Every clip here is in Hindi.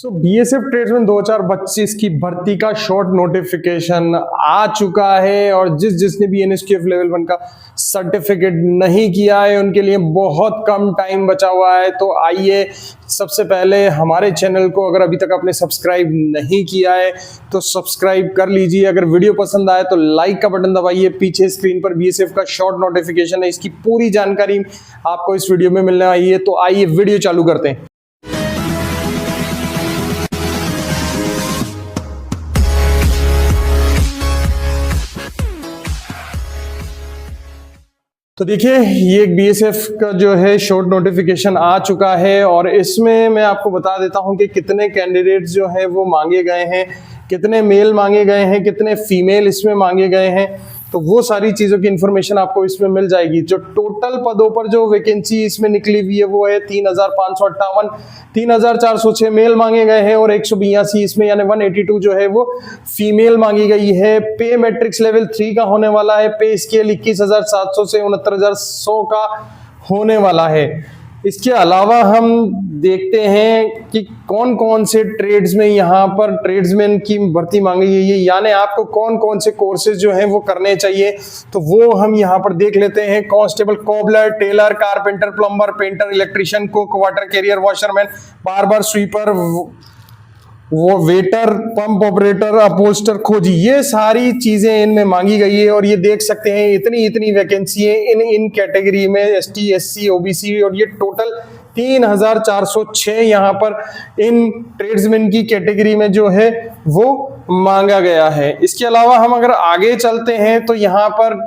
तो बीएसएफ ट्रेड्समैन 2025 की भर्ती का शॉर्ट नोटिफिकेशन आ चुका है और जिसने भी एनएसक्यूएफ लेवल 1 का सर्टिफिकेट नहीं किया है उनके लिए बहुत कम टाइम बचा हुआ है। तो आइए सबसे पहले हमारे चैनल को अगर अभी तक आपने सब्सक्राइब नहीं किया है तो सब्सक्राइब कर लीजिए। अगर वीडियो पसंद आए तो लाइक का बटन दबाइए। पीछे स्क्रीन पर बीएसएफ का शॉर्ट नोटिफिकेशन है, इसकी पूरी जानकारी आपको इस वीडियो में मिलने वाली है। तो आइए वीडियो चालू करते हैं। तो देखिए ये एक बीएसएफ का जो है शॉर्ट नोटिफिकेशन आ चुका है और इसमें मैं आपको बता देता हूं कि कितने कैंडिडेट्स जो है वो मांगे गए हैं, कितने मेल मांगे गए हैं, कितने फीमेल इसमें मांगे गए हैं। तो वो सारी चीजों की इंफॉर्मेशन आपको इसमें मिल जाएगी। जो टोटल पदों पर जो वैकेंसी इसमें निकली हुई है वो है 3,558, 3,406 मेल मांगे गए हैं और 182 इसमें यानी 182 जो है वो फीमेल मांगी गई है। पे मैट्रिक्स लेवल 3 का होने वाला है। पे स्केल 21,700 से 69,100 का होने वाला है। इसके अलावा हम देखते हैं कि कौन कौन से ट्रेड्स में यहाँ पर ट्रेड्समैन की भर्ती मांगी गई है, यानी आपको कौन कौन से कोर्सेज जो हैं वो करने चाहिए। तो वो हम यहाँ पर देख लेते हैं। Constable, cobbler, tailor, carpenter, plumber, painter, electrician, cook, water carrier, washerman, barber, sweeper, वो वेटर, पंप ऑपरेटर, अपहोल्स्टर, खोजी, ये सारी चीजें इनमें मांगी गई है। और ये देख सकते हैं इतनी वैकेंसी है इन कैटेगरी में, एसटी, एससी, ओबीसी, और ये टोटल 3,406 यहाँ पर इन ट्रेड्समैन की कैटेगरी में जो है वो मांगा गया है। इसके अलावा हम अगर आगे चलते हैं तो यहाँ पर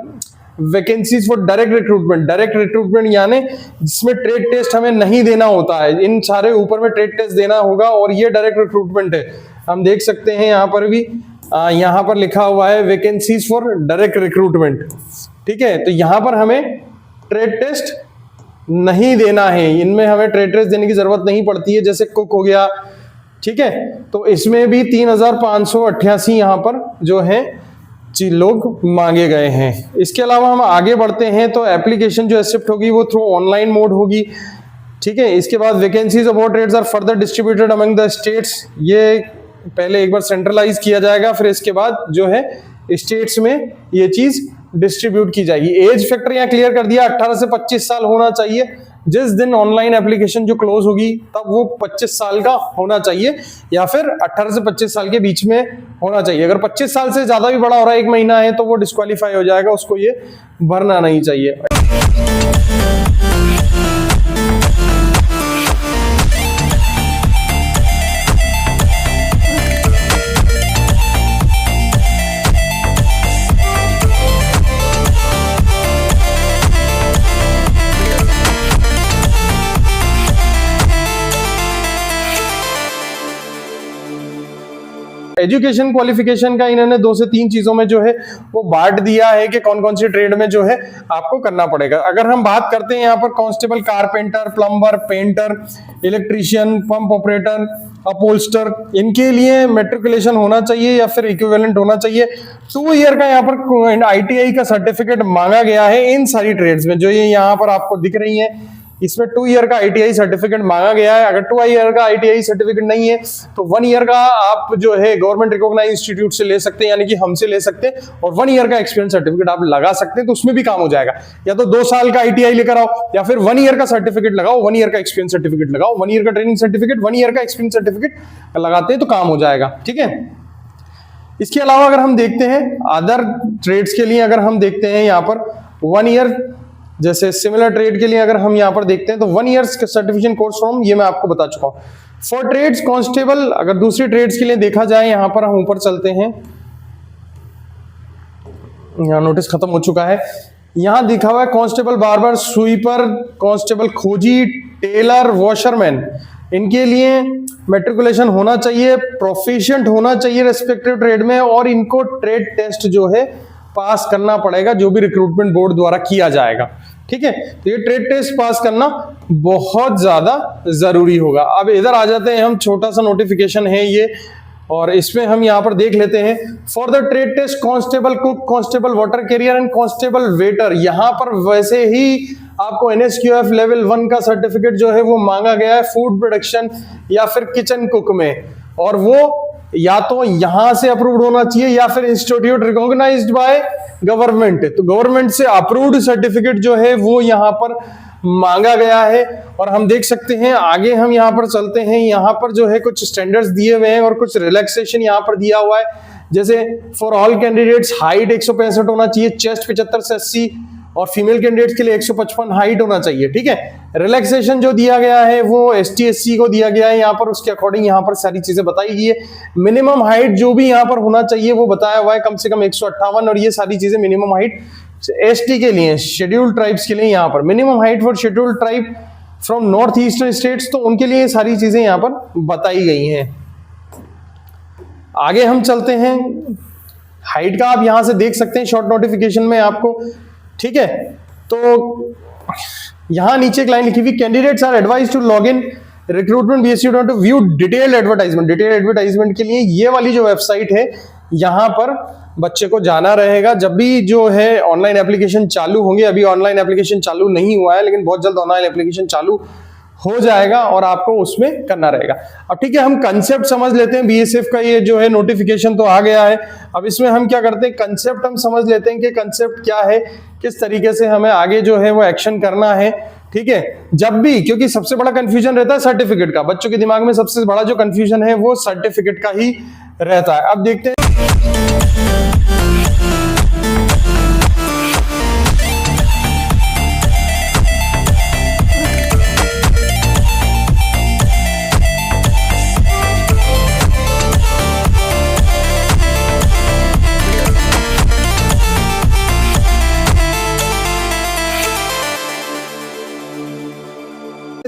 वैकेंसीज फॉर डायरेक्ट रिक्रूटमेंट यानी जिसमें ट्रेड टेस्ट हमें नहीं देना होता है। इन सारे ऊपर में ट्रेड टेस्ट देना होगा और ये डायरेक्ट रिक्रूटमेंट है। हम देख सकते हैं यहाँ पर भी यहाँ पर लिखा हुआ है वैकेंसीज फॉर डायरेक्ट रिक्रूटमेंट। ठीक है, तो यहाँ पर हमें ट्रेड टेस्ट नहीं देना है, इनमें हमें ट्रेड टेस्ट देने की जरूरत नहीं पड़ती है। जैसे कुक हो गया, ठीक है, तो इसमें भी 3,588 यहाँ पर जो है लोग मांगे गए हैं। इसके अलावा हम आगे बढ़ते हैं तो एप्लीकेशन जो एक्सेप्ट होगी वो थ्रू ऑनलाइन मोड होगी। ठीक है, इसके बाद vacancies of all trades are further distributed among the states. ये पहले एक बार सेंट्रलाइज किया जाएगा, फिर इसके बाद जो है स्टेट्स में ये चीज डिस्ट्रीब्यूट की जाएगी। एज फैक्टर यहाँ क्लियर कर दिया, 18 से 25 साल होना चाहिए। जिस दिन ऑनलाइन एप्लीकेशन जो क्लोज होगी तब वो 25 साल का होना चाहिए या फिर 18 से 25 साल के बीच में होना चाहिए। अगर 25 साल से ज्यादा भी बड़ा हो रहा है, 1 महीना है, तो वो डिस्क्वालीफाई हो जाएगा, उसको ये भरना नहीं चाहिए। एजुकेशन क्वालिफिकेशन का इन्होंने 2 से 3 चीजों में जो है वो बांट दिया है कि कौन कौन सी ट्रेड में जो है आपको करना पड़ेगा। अगर हम बात करते हैं यहाँ पर constable, carpenter, plumber, painter, electrician, pump operator, upholsterer, इनके लिए मैट्रिकुलेशन होना चाहिए या फिर इक्विवेलेंट होना चाहिए। 2 ईयर का यहाँ पर आईटीआई का सर्टिफिकेट मांगा गया है इन सारी ट्रेड्स में। जो ये यहाँ पर आपको दिख रही है इसमें 2 ईयर का आईटीआई सर्टिफिकेट मांगा गया है। अगर 2 ईयर का आईटीआई सर्टिफिकेट नहीं है तो 1 ईयर का आप जो है गवर्नमेंट रिकॉग्नाइज्ड इंस्टीट्यूट से ले सकते हैं, यानी कि हमसे ले सकते हैं, और 1 ईयर का एक्सपीरियंस सर्टिफिकेट आप लगा सकते हैं, तो उसमें भी काम हो जाएगा। या तो 2 साल का आईटीआई लेकर आओ या फिर 1 ईयर का सर्टिफिकेट लगाओ, 1 ईयर का एक्सपीरियंस सर्टिफिकेट लगाओ, 1 ईयर का ट्रेनिंग सर्टिफिकेट, 1 ईयर का एक्सपीरियंस सर्टिफिकेट लगाते हैं तो काम हो जाएगा। ठीक है, इसके अलावा अगर हम देखते हैं अदर ट्रेड्स के लिए, अगर हम देखते हैं यहाँ पर 1 ईयर, जैसे सिमिलर ट्रेड के लिए अगर हम यहाँ पर देखते हैं तो 1 ईयर सर्टिफिकेशन कोर्स फ्रॉम, ये मैं आपको बता चुका हूँ। फॉर ट्रेड्स कांस्टेबल, अगर दूसरी ट्रेड्स के लिए देखा जाए, यहाँ पर हम ऊपर चलते हैं, यहाँ नोटिस खत्म हो चुका है। यहाँ दिखा हुआ है कांस्टेबल, बार्बर, स्वीपर, कांस्टेबल, खोजी, टेलर, वॉशरमैन, इनके लिए मैट्रिकुलेशन होना चाहिए, प्रोफिशिएंट होना चाहिए रेस्पेक्टिव ट्रेड में, और इनको ट्रेड टेस्ट जो है पास करना पड़ेगा जो भी रिक्रूटमेंट बोर्ड द्वारा किया जाएगा। ठीक है, तो ये ट्रेड टेस्ट पास करना बहुत ज्यादा जरूरी होगा। अब इधर आ जाते हैं हम, छोटा सा नोटिफिकेशन है ये और इसमें हम यहाँ पर देख लेते हैं for the trade test constable cook, constable water carrier and constable waiter, यहाँ पर वैसे ही आपको NSQF लेवल 1 का सर्टिफिकेट जो है वो मांगा गया है फूड प्रोडक्शन या फिर किचन कुक में, और वो या तो यहां से अप्रूव्ड होना चाहिए या फिर इंस्टीट्यूट रिकॉग्नाइज्ड बाय गवर्नमेंट। तो गवर्नमेंट से अप्रूव्ड सर्टिफिकेट जो है वो यहां पर मांगा गया है। और हम देख सकते हैं आगे हम यहां पर चलते हैं, यहां पर जो है कुछ स्टैंडर्ड्स दिए हुए हैं और कुछ रिलैक्सेशन यहां पर दिया हुआ है। जैसे फॉर ऑल कैंडिडेट्स हाइट 165 होना चाहिए, चेस्ट 75 से 80 और फीमेल कैंडिडेट्स के लिए 155 हाइट होना चाहिए। ठीक है, रिलैक्सेशन जो दिया गया है वो ST SC को दिया गया है यहाँ पर, उसके अकॉर्डिंग यहाँ पर सारी चीजें बताई गई है। मिनिमम हाइट जो भी यहाँ पर होना चाहिए वो बताया हुआ है, कम से कम 158, और ये सारी चीजें मिनिमम हाइट ST के लिए, शेड्यूल्ड ट्राइब्स के लिए यहाँ पर minimum height for scheduled tribe from north eastern states, तो उनके लिए सारी चीजें यहाँ पर बताई गई हैं। आगे हम चलते हैं, हाइट का आप यहां से देख सकते हैं शॉर्ट नोटिफिकेशन में आपको। ठीक है, तो यहां नीचे एक लाइन लिखी हुई, candidates are advise to log in recruitment BSc to view detailed advertisement. Detailed advertisement के लिए ये वाली जो वेबसाइट है यहां पर बच्चे को जाना रहेगा। जब भी जो है ऑनलाइन एप्लीकेशन चालू होंगे, अभी ऑनलाइन एप्लीकेशन चालू नहीं हुआ है लेकिन बहुत जल्द ऑनलाइन एप्लीकेशन चालू हो जाएगा और आपको उसमें करना रहेगा। अब ठीक है, हम कंसेप्ट समझ लेते हैं। BSF का ये जो है नोटिफिकेशन तो आ गया है, अब इसमें हम क्या करते हैं, कंसेप्ट हम समझ लेते हैं कि कंसेप्ट क्या है, किस तरीके से हमें आगे जो है वो एक्शन करना है। ठीक है, जब भी, क्योंकि सबसे बड़ा कंफ्यूजन रहता है सर्टिफिकेट का, बच्चों के दिमाग में सबसे बड़ा जो कंफ्यूजन है वो सर्टिफिकेट का ही रहता है। अब देखते हैं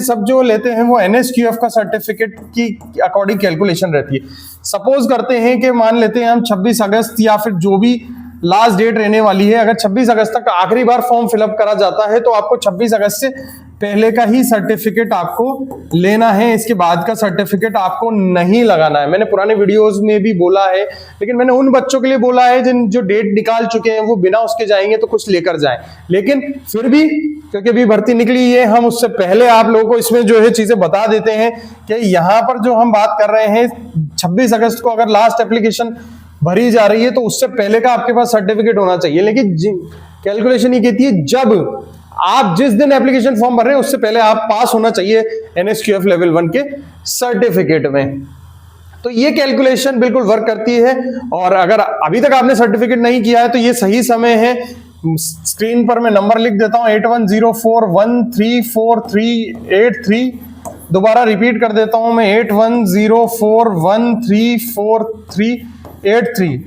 सब जो लेते हैं वो NSQF का सर्टिफिकेट की अकॉर्डिंग कैलकुलेशन रहती है। सपोज करते हैं कि मान लेते हैं हम 26 अगस्त या फिर जो भी लास्ट डेट रहने वाली है, अगर 26 अगस्त तक आखिरी बार फॉर्म फिलअप करा जाता है तो आपको 26 अगस्त से पहले का ही सर्टिफिकेट आपको लेना है, इसके बाद का सर्टिफिकेट आपको नहीं लगाना है। मैंने पुराने वीडियोस में भी बोला है, लेकिन मैंने उन बच्चों के लिए बोला है जिन जो डेट निकाल चुके हैं वो बिना उसके जाएंगे तो कुछ लेकर जाएं। लेकिन फिर भी क्योंकि अभी भर्ती निकली है, हम उससे पहले आप लोगों को इसमें जो है चीजें बता देते हैं कि यहाँ पर जो हम बात कर रहे हैं 26 अगस्त को अगर लास्ट एप्लीकेशन भरी जा रही है तो उससे पहले का आपके पास सर्टिफिकेट होना चाहिए। लेकिन कैलकुलेशन ये कहती है जब आप जिस दिन एप्लीकेशन फॉर्म भर रहे हैं उससे पहले आप पास होना चाहिए NSQF लेवल 1 के सर्टिफिकेट में। तो ये कैलकुलेशन बिल्कुल वर्क करती है, और अगर अभी तक आपने सर्टिफिकेट नहीं किया है तो ये सही समय है। स्क्रीन पर मैं नंबर लिख देता हूं 8104134383। दोबारा रिपीट कर देता हूं मैं 8104134383।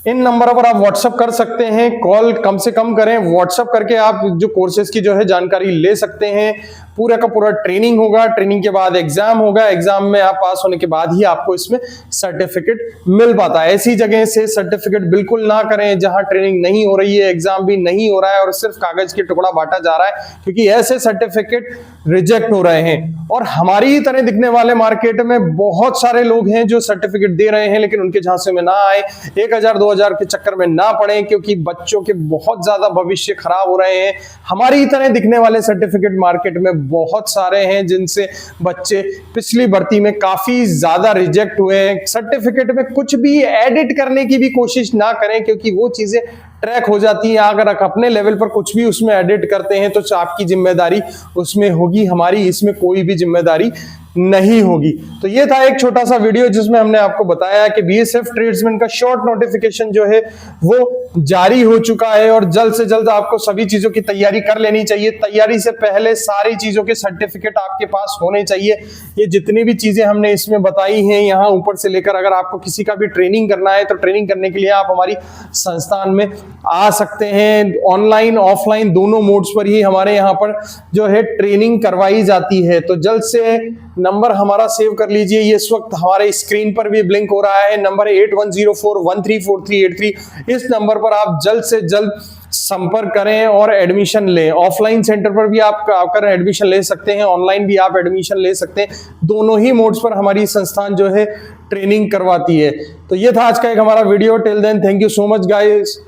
इन नंबरों पर आप व्हाट्सएप कर सकते हैं, कॉल कम से कम करें, व्हाट्सएप करके आप जो कोर्सेज की जो है जानकारी ले सकते हैं। पूरा का पूरा ट्रेनिंग होगा, ट्रेनिंग के बाद एग्जाम होगा, एग्जाम में आप पास होने के बाद ही आपको इसमें सर्टिफिकेट मिल पाता है। ऐसी जगह से सर्टिफिकेट बिल्कुल ना करें जहां ट्रेनिंग नहीं हो रही है, एग्जाम भी नहीं हो रहा है और सिर्फ कागज के टुकड़ा बांटा जा रहा है, क्योंकि ऐसे सर्टिफिकेट रिजेक्ट हो रहे हैं। और हमारी ही तरह दिखने वाले मार्केट में बहुत सारे लोग हैं जो सर्टिफिकेट दे रहे हैं लेकिन उनके झांसे में ना आए, 1000-2000 के चक्कर में ना पड़े, क्योंकि बच्चों के बहुत ज्यादा भविष्य खराब हो रहे हैं। हमारी ही तरह दिखने वाले सर्टिफिकेट मार्केट में बहुत सारे हैं जिनसे बच्चे पिछली भर्ती में काफी ज्यादा रिजेक्ट हुए हैं। सर्टिफिकेट में कुछ भी एडिट करने की भी कोशिश ना करें, क्योंकि वो चीजें ट्रैक हो जाती है। अगर आप अपने लेवल पर कुछ भी उसमें एडिट करते हैं तो आपकी जिम्मेदारी उसमें होगी, हमारी इसमें कोई भी जिम्मेदारी नहीं होगी। तो ये था एक छोटा सा वीडियो जिसमें हमने आपको बताया कि BSF ट्रेड्समैन का शॉर्ट नोटिफिकेशन जो है वो जारी हो चुका है और जल्द से जल्द आपको सभी चीजों की तैयारी कर लेनी चाहिए। तैयारी से पहले सारी चीजों के सर्टिफिकेट आपके पास होने चाहिए। ये जितनी भी चीजें हमने इसमें बताई हैं यहाँ ऊपर से लेकर, अगर आपको किसी का भी ट्रेनिंग करना है तो ट्रेनिंग करने के लिए आप हमारी संस्थान में आ सकते हैं। ऑनलाइन ऑफलाइन दोनों मोड्स पर ही हमारे यहाँ पर जो है ट्रेनिंग करवाई जाती है। तो जल्द से नंबर हमारा सेव कर लीजिए, ये इस वक्त हमारे स्क्रीन पर भी ब्लिंक हो रहा है। नंबर है 8104134383। इस नंबर पर आप जल्द से जल्द संपर्क करें और एडमिशन लें। ऑफलाइन सेंटर पर भी आप आकर एडमिशन ले सकते हैं, ऑनलाइन भी आप एडमिशन ले सकते हैं। दोनों ही मोड्स पर हमारी संस्थान जो है ट्रेनिंग करवाती है। तो ये था आज का एक हमारा video. Till then thank you so much guys.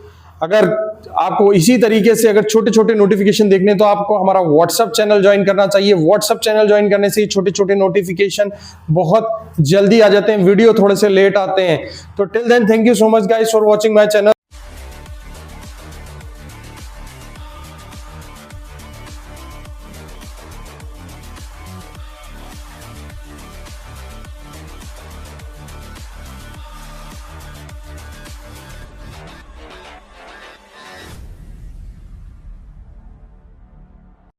अगर आपको इसी तरीके से अगर छोटे छोटे नोटिफिकेशन देखने तो आपको हमारा व्हाट्सएप चैनल ज्वाइन करना चाहिए। व्हाट्सएप चैनल ज्वाइन करने से छोटे छोटे नोटिफिकेशन बहुत जल्दी आ जाते हैं, वीडियो थोड़े से लेट आते हैं। तो till then thank you so much guys for watching my channel.